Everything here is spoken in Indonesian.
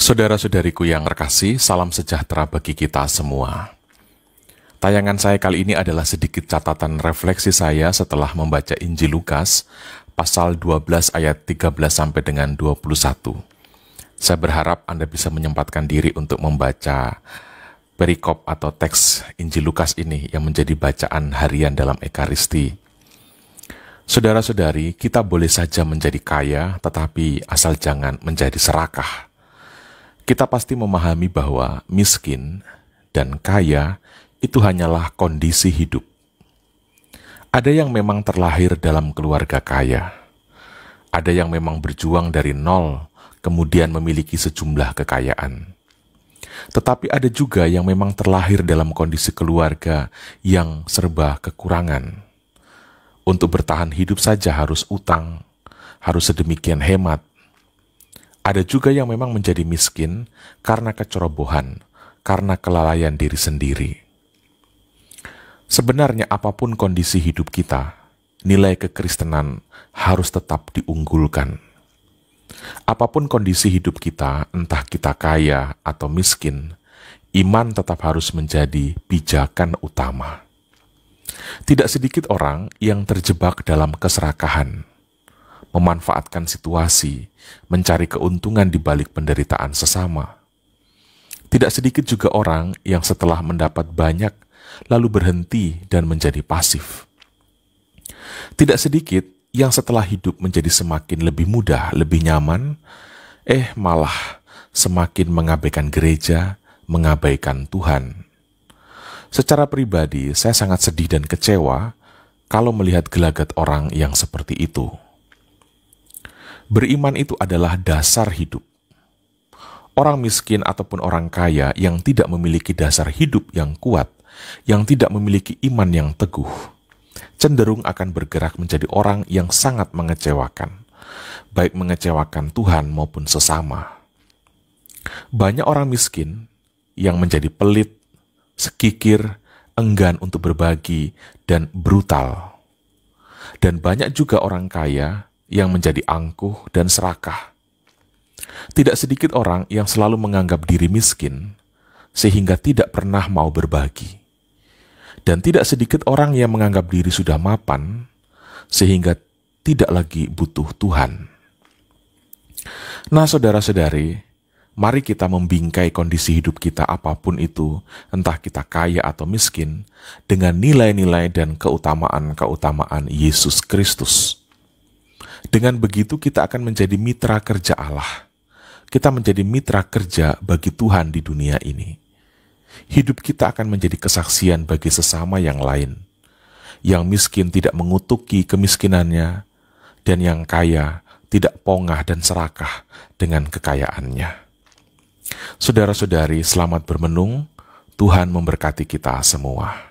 Saudara-saudariku yang terkasih, salam sejahtera bagi kita semua. Tayangan saya kali ini adalah sedikit catatan refleksi saya setelah membaca Injil Lukas, pasal 12 ayat 13 sampai dengan 21. Saya berharap Anda bisa menyempatkan diri untuk membaca perikop atau teks Injil Lukas ini yang menjadi bacaan harian dalam Ekaristi. Saudara-saudari, kita boleh saja menjadi kaya, tetapi asal jangan menjadi serakah. Kita pasti memahami bahwa miskin dan kaya itu hanyalah kondisi hidup. Ada yang memang terlahir dalam keluarga kaya. Ada yang memang berjuang dari nol, kemudian memiliki sejumlah kekayaan. Tetapi ada juga yang memang terlahir dalam kondisi keluarga yang serba kekurangan. Untuk bertahan hidup saja harus utang, harus sedemikian hemat. Ada juga yang memang menjadi miskin karena kecerobohan, karena kelalaian diri sendiri. Sebenarnya apapun kondisi hidup kita, nilai kekristenan harus tetap diunggulkan. Apapun kondisi hidup kita, entah kita kaya atau miskin, iman tetap harus menjadi pijakan utama. Tidak sedikit orang yang terjebak dalam keserakahan, memanfaatkan situasi, mencari keuntungan di balik penderitaan sesama. Tidak sedikit juga orang yang setelah mendapat banyak, lalu berhenti dan menjadi pasif. Tidak sedikit yang setelah hidup menjadi semakin lebih mudah, lebih nyaman, malah semakin mengabaikan gereja, mengabaikan Tuhan. Secara pribadi, saya sangat sedih dan kecewa kalau melihat gelagat orang yang seperti itu. Beriman itu adalah dasar hidup. Orang miskin ataupun orang kaya yang tidak memiliki dasar hidup yang kuat, yang tidak memiliki iman yang teguh, cenderung akan bergerak menjadi orang yang sangat mengecewakan, baik mengecewakan Tuhan maupun sesama. Banyak orang miskin yang menjadi pelit, sekikir, enggan untuk berbagi, dan brutal. Dan banyak juga orang kaya yang menjadi angkuh dan serakah. Tidak sedikit orang yang selalu menganggap diri miskin, sehingga tidak pernah mau berbagi. Dan tidak sedikit orang yang menganggap diri sudah mapan, sehingga tidak lagi butuh Tuhan. Nah, saudara-saudari, mari kita membingkai kondisi hidup kita apapun itu, entah kita kaya atau miskin, dengan nilai-nilai dan keutamaan-keutamaan Yesus Kristus. Dengan begitu kita akan menjadi mitra kerja Allah. Kita menjadi mitra kerja bagi Tuhan di dunia ini. Hidup kita akan menjadi kesaksian bagi sesama yang lain. Yang miskin tidak mengutuki kemiskinannya, dan yang kaya tidak pongah dan serakah dengan kekayaannya. Saudara-saudari, selamat bermenung. Tuhan memberkati kita semua.